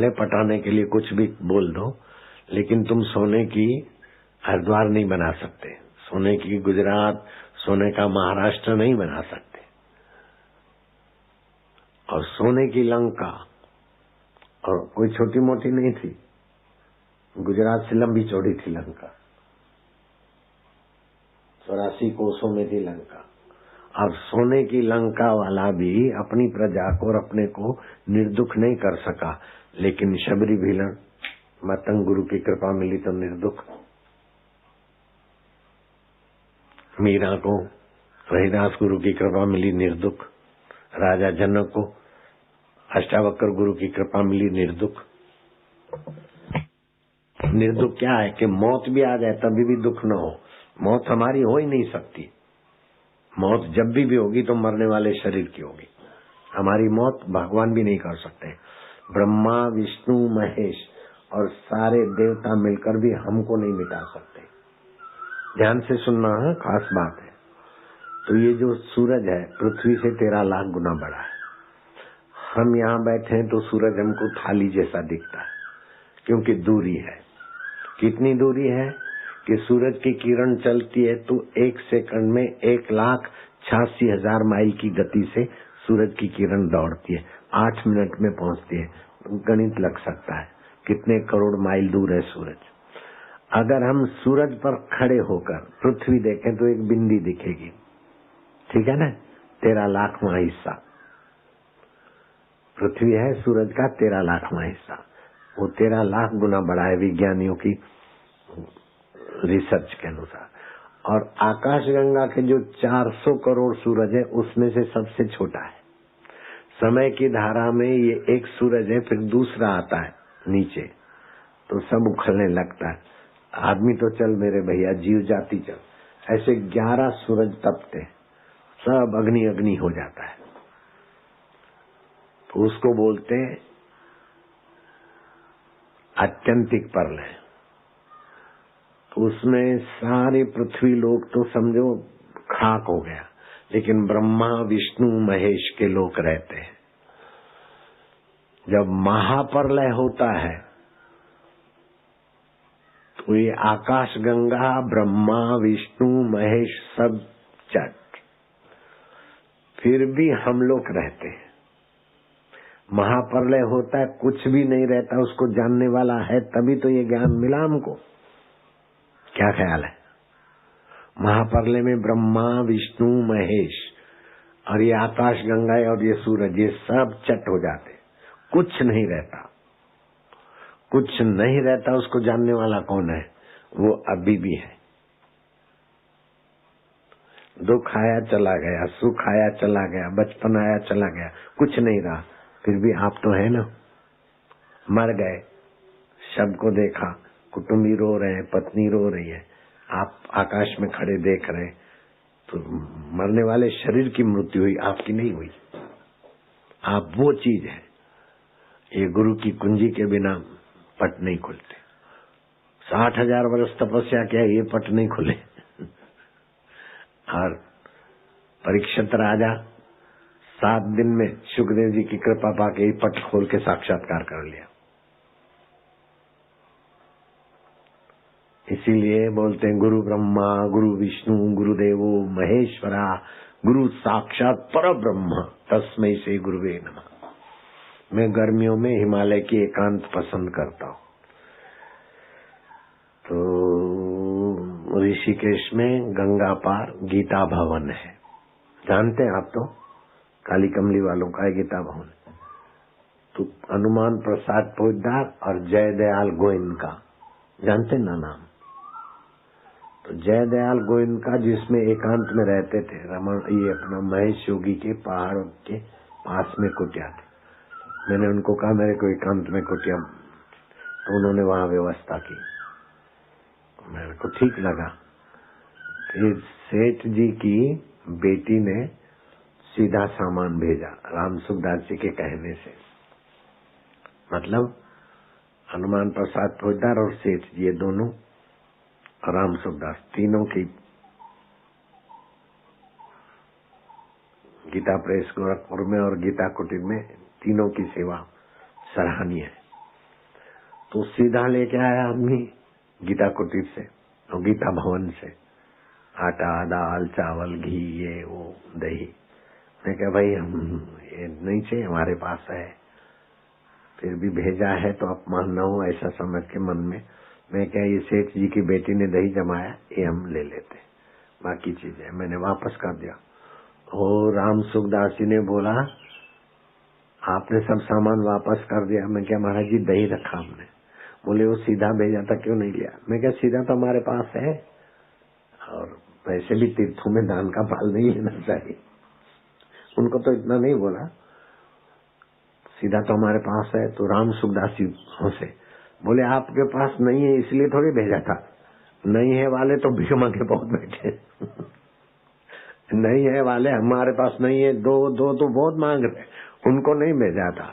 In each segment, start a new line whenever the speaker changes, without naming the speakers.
भले पटाने के लिए कुछ भी बोल दो, लेकिन तुम सोने की हरिद्वार नहीं बना सकते, सोने की गुजरात, सोने का महाराष्ट्र नहीं बना सकते। और सोने की लंका, और कोई छोटी मोटी नहीं थी, गुजरात से लंबी चौड़ी थी लंका, 84 कोसों में थी लंका। अब सोने की लंका वाला भी अपनी प्रजा को और अपने को निर्दुख नहीं कर सका, लेकिन शबरी भीलन मतंग गुरु की कृपा मिली तो निर्दुख। मीरा को रहीदास गुरु की कृपा मिली निर्दुख। राजा जनक को अष्टावक्र गुरु की कृपा मिली निर्दुख। निर्दुख क्या है कि मौत भी आ जाए तभी भी दुख न हो। मौत हमारी हो ही नहीं सकती। मौत जब भी होगी तो मरने वाले शरीर की होगी। हमारी मौत भगवान भी नहीं कर सकते। ब्रह्मा विष्णु महेश और सारे देवता मिलकर भी हमको नहीं मिटा सकते। ध्यान से सुनना है, खास बात है। तो ये जो सूरज है पृथ्वी से 13 लाख गुना बड़ा है। हम यहाँ बैठे हैं तो सूरज हमको थाली जैसा दिखता है, क्योंकि दूरी है। कितनी दूरी है कि सूरज की किरण चलती है तो 1 सेकंड में 1,86,000 माइल की गति से सूरज की किरण दौड़ती है, 8 मिनट में पहुंचती है। गणित लग सकता है कितने करोड़ माइल दूर है सूरज। अगर हम सूरज पर खड़े होकर पृथ्वी देखें तो एक बिंदी दिखेगी, ठीक है ना, 13 लाखवां हिस्सा पृथ्वी है सूरज का, 13 लाखवां हिस्सा। वो 13 लाख गुना बड़ा है विज्ञानियों की रिसर्च के अनुसार। और आकाशगंगा के जो 400 करोड़ सूरज है उसमें से सबसे छोटा है। समय की धारा में ये एक सूरज है, फिर दूसरा आता है नीचे, तो सब उखड़ने लगता है। आदमी तो चल मेरे भैया, जीव जाति चल। ऐसे 11 सूरज तपते, सब अग्नि अग्नि हो जाता है। तो उसको बोलते आत्यंतिक प्रलय। तो उसमें सारे पृथ्वी लोग तो समझो खाक हो गया, लेकिन ब्रह्मा विष्णु महेश के लोग रहते हैं। जब महाप्रलय होता है तो ये आकाश गंगा ब्रह्मा विष्णु महेश सब चट, फिर भी हम लोग रहते हैं। महाप्रलय होता है, कुछ भी नहीं रहता, उसको जानने वाला है, तभी तो ये ज्ञान मिला हमको। क्या ख्याल है? महाप्रलय में ब्रह्मा विष्णु महेश और ये आकाश गंगा और ये सूरज, ये सब चट हो जाते, कुछ नहीं रहता। कुछ नहीं रहता, उसको जानने वाला कौन है? वो अभी भी है। दुख आया चला गया, सुख आया चला गया, बचपन आया चला गया, कुछ नहीं रहा, फिर भी आप तो है ना। मर गए, शव को देखा, कुटुंबी रो रहे हैं, पत्नी रो रही है, आप आकाश में खड़े देख रहे, तो मरने वाले शरीर की मृत्यु हुई, आपकी नहीं हुई। आप वो चीज है। ये गुरु की कुंजी के बिना पट नहीं खुलते। 60,000 वर्ष तपस्या किया, ये पट नहीं खुले। और परीक्षित राजा 7 दिन में सुखदेव जी की कृपा पाके ये पट खोल के साक्षात्कार कर लिया। इसीलिए बोलते हैं गुरु ब्रह्मा गुरु विष्णु गुरुदेवो महेश्वरा गुरु साक्षात पर ब्रह्म तस्मै से गुरुवे नमः। मैं गर्मियों में हिमालय की एकांत पसंद करता हूँ। तो ऋषिकेश में गंगा पार गीता भवन है, जानते हैं आप तो, काली कमली वालों का है गीता भवन। तो हनुमान प्रसाद पोद्दार और जयदयाल गोयनका, जानते ना नाम? तो जयदयाल गोयनका जिसमें एकांत में रहते थे, रमन ये अपना महेश योगी के पहाड़ के पास में कुटिया थी। मैंने उनको कहा मेरे को एकांत में कुटिया, तो उन्होंने वहां व्यवस्था की, मेरे को ठीक लगा। फिर सेठ जी की बेटी ने सीधा सामान भेजा राम सुखदास जी के कहने से, मतलब हनुमान प्रसाद पोद्दार और सेठ जी, ये दोनों राम सुखदास, तीनों की गीता प्रेस गोरखपुर में और गीता कुटीर में तीनों की सेवा सराहनीय है। तो सीधा लेके आया आदमी गीता कुटीर से और गीता भवन से आटा, दाल, चावल, घी, ये वो, दही। मैं क्या भाई हम ये नहीं चाहिए, हमारे पास है, फिर भी भेजा है तो अपमान न हो ऐसा समझ के मन में मैं क्या ये सेठ जी की बेटी ने दही जमाया, ये हम ले लेते, बाकी चीजें मैंने वापस कर दिया। और राम सुखदास जी ने बोला आपने सब सामान वापस कर दिया। मैं क्या महाराज जी दही रखा हमने। बोले वो सीधा भेजा था क्यों नहीं लिया। मैं क्या सीधा तो हमारे पास है और वैसे भी तीर्थों में दान का फाल नहीं लेना चाहिए। उनको तो इतना नहीं बोला, सीधा तो हमारे पास है। तो राम सुखदास जी हंसे, बोले आपके पास नहीं है इसलिए थोड़ी भेजा था, नहीं है वाले तो भीख मांगे बहुत बैठे नहीं है वाले हमारे पास नहीं है, दो दो तो बहुत मांग रहे, उनको नहीं भेजा था,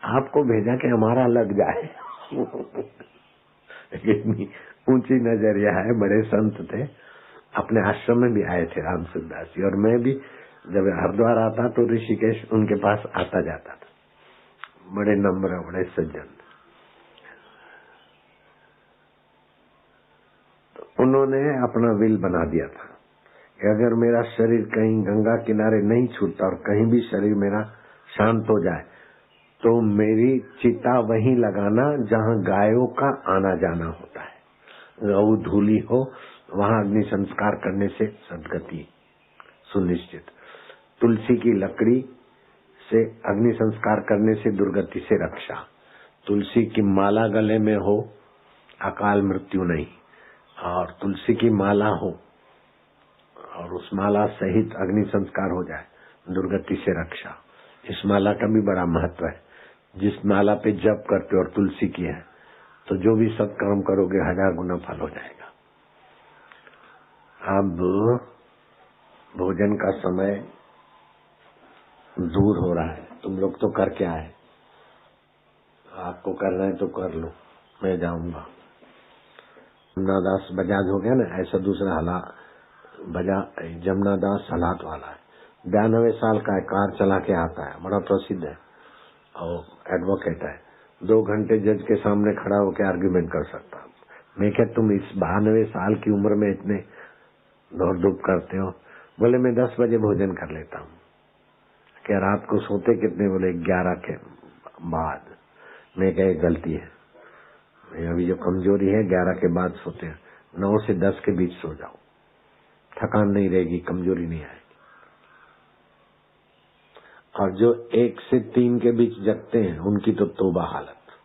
आपको भेजा कि हमारा लग जाए इतनी ऊंची नजरिया है। बड़े संत थे, अपने आश्रम में भी आए थे राम सुखदास जी, और मैं भी जब हरिद्वार आता तो ऋषिकेश उनके पास आता जाता था। बड़े नम्र, बड़े सज्जन। तो उन्होंने अपना विल बना दिया था कि अगर मेरा शरीर कहीं गंगा किनारे नहीं छूटता और कहीं भी शरीर मेरा शांत हो जाए तो मेरी चिता वहीं लगाना जहाँ गायों का आना जाना होता है, गऊ धूली हो, वहां अग्नि संस्कार करने से सदगति सुनिश्चित। तुलसी की लकड़ी से अग्नि संस्कार करने से दुर्गति से रक्षा। तुलसी की माला गले में हो, अकाल मृत्यु नहीं, और तुलसी की माला हो और उस माला सहित अग्नि संस्कार हो जाए, दुर्गति से रक्षा। इस माला का भी बड़ा महत्व है। जिस माला पे जप करते हो और तुलसी की है तो जो भी सब काम करोगे 1000 गुना फल हो जाएगा। अब भोजन का समय दूर हो रहा है, तुम लोग तो कर क्या है, आपको करना है तो कर लो, मैं जाऊंगा। जमुनादास बजाज हो गया ना, ऐसा दूसरा हला जमुनादास हलात वाला है, 92 साल का है, कार चला के आता है, बड़ा प्रसिद्ध है और एडवोकेट है। 2 घंटे जज के सामने खड़ा होकर आर्ग्यूमेंट कर सकता। मैं क्या तुम इस 92 साल की उम्र में इतने दौड़ धूप करते हो। बोले मैं 10 बजे भोजन कर लेता हूँ। क्या रात को सोते कितने? बोले 11 के बाद। मैं क्या गलती है, अभी जो कमजोरी है 11 के बाद सोते हैं, 9 से 10 के बीच सो जाओ, थकान नहीं रहेगी, कमजोरी नहीं आएगी। और जो 1 से 3 के बीच जगते हैं उनकी तो तौबा हालत।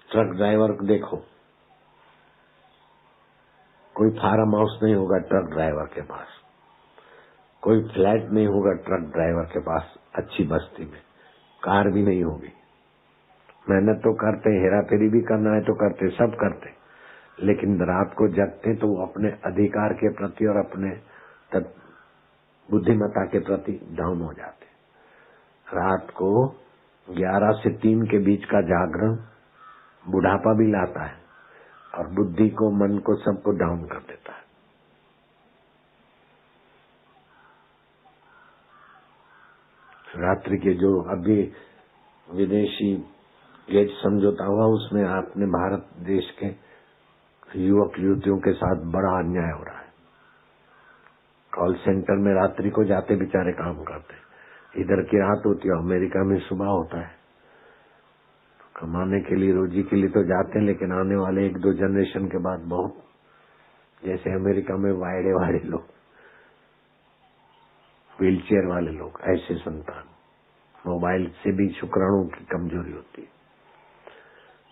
ट्रक ड्राइवर को देखो, कोई फार्म हाउस नहीं होगा ट्रक ड्राइवर के पास, कोई फ्लैट नहीं होगा ट्रक ड्राइवर के पास, अच्छी बस्ती में कार भी नहीं होगी। मेहनत तो करते, हेरा फेरी भी करना है तो करते, सब करते, लेकिन रात को जगते तो वो अपने अधिकार के प्रति और अपने बुद्धिमत्ता के प्रति डाउन हो जाते। रात को 11 से 3 के बीच का जागरण बुढ़ापा भी लाता है और बुद्धि को, मन को, सबको डाउन कर देता है। रात्रि के जो अभी विदेशी गेट समझौता हुआ उसमें आपने भारत देश के युवक युवतियों के साथ बड़ा अन्याय हो रहा है। कॉल सेंटर में रात्रि को जाते बेचारे काम करते, इधर की रात होती है, अमेरिका में सुबह होता है। कमाने के लिए, रोजी के लिए तो जाते हैं, लेकिन आने वाले 1-2 जनरेशन के बाद बहुत, जैसे अमेरिका में वायड़े लोग, व्हीलचेयर वाले लोग, ऐसे संतान, मोबाइल से भी शुक्राणु की कमजोरी होती है।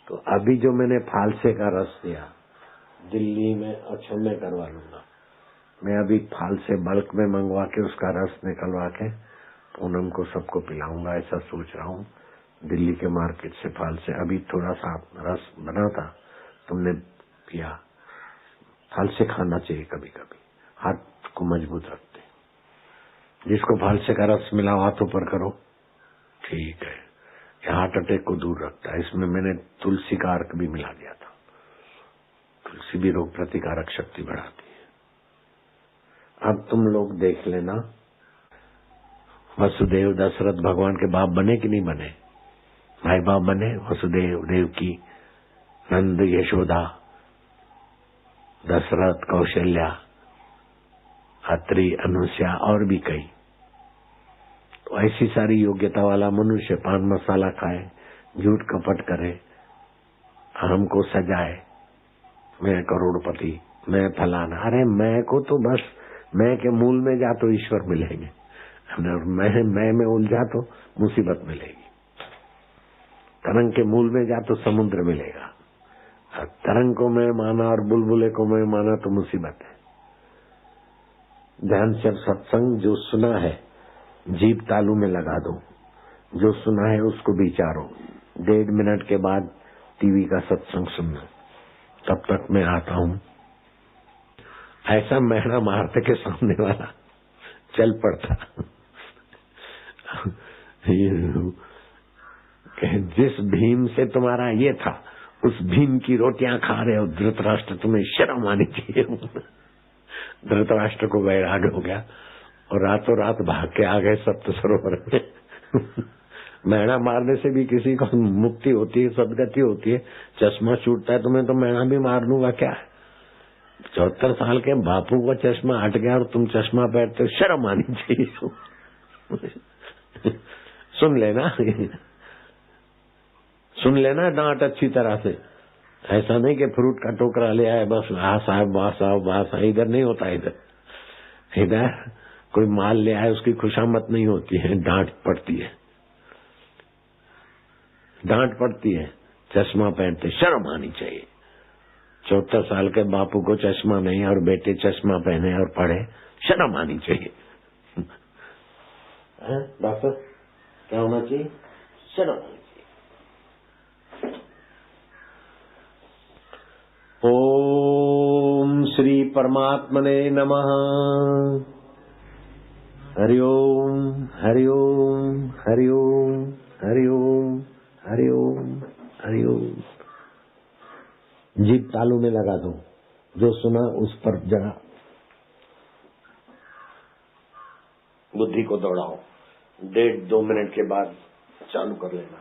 तो अभी जो मैंने फालसे का रस दिया दिल्ली में, अच्छा मैं करवा लूंगा। मैं अभी फालसे बल्क में मंगवा के उसका रस निकलवा के पूनम को सबको पिलाऊंगा, ऐसा सोच रहा हूँ। दिल्ली के मार्केट से फालसे, अभी थोड़ा सा रस बना था, तुमने पिया। फालसे खाना चाहिए कभी कभी, हाथ को मजबूत रखते। जिसको फालसे का रस मिला हाथों पर करो, ठीक है, ये हार्ट अटैक को दूर रखता है। इसमें मैंने तुलसी का अर्क भी मिला दिया था। तुलसी भी रोग प्रतिकारक शक्ति बढ़ाती है। अब तुम लोग देख लेना, वसुदेव दशरथ भगवान के बाप बने कि नहीं बने? भाई बाप बने वसुदेव, देव की, नंद, यशोदा, दशरथ, कौशल्या, अत्रि, अनुसया और भी कई। तो ऐसी सारी योग्यता वाला मनुष्य पान मसाला खाए, झूठ कपट करे, हमको सजाए, मैं करोड़पति, मैं फलाना। अरे मैं को तो बस मैं के मूल में जा तो ईश्वर मिलेंगे, मैं में उलझा तो मुसीबत मिलेगी। तरंग के मूल में जा तो समुद्र मिलेगा, तरंग को मैं माना और बुलबुले को मैं माना तो मुसीबत है। ध्यान से सत्संग जो सुना है जीभ तालू में लगा दो, जो सुना है उसको विचारो। 1.5 मिनट के बाद टीवी का सत्संग सुनना। तब तक मैं आता हूँ। ऐसा महना मारते के सामने वाला चल पड़ता। जिस भीम से तुम्हारा ये था, उस भीम की रोटियां खा रहे हो धृतराष्ट्र, तुम्हें शर्म आनी चाहिए। धृतराष्ट्र को वैराग हो गया और रातों रात भाग के आ गए सप्त सरोवर में। मैना मारने से भी किसी को मुक्ति होती है, सदगति होती है। चश्मा छूटता है तुम्हें तो मैना भी मार लूंगा क्या है। 74 साल के बापू को चश्मा हट गया और तुम चश्मा पहनते हो, शर्म आनी चाहिए। सुन लेना, सुन लेना डांट अच्छी तरह से। ऐसा नहीं कि फ्रूट का टोकरा ले आए बस हाँ साहब बास आओ बास, इधर नहीं होता। इधर कोई माल ले आए उसकी खुशामद नहीं होती है, डांट पड़ती है, डांट पड़ती है। चश्मा पहनते शर्म आनी चाहिए। 74 साल के बापू को चश्मा नहीं और बेटे चश्मा पहने और पढ़े, शर्म आनी चाहिए। डॉक्टर क्या होना चाहिए? शर्म आनी चाहिए। ओम श्री परमात्मने नमः। हरिओम हरिओम हरिओम हरिओम हरिओम हरिओम। जीभ तालू में लगा दो, जो सुना उस पर जरा बुद्धि को दौड़ाओ। 1.5-2 मिनट के बाद चालू कर लेना।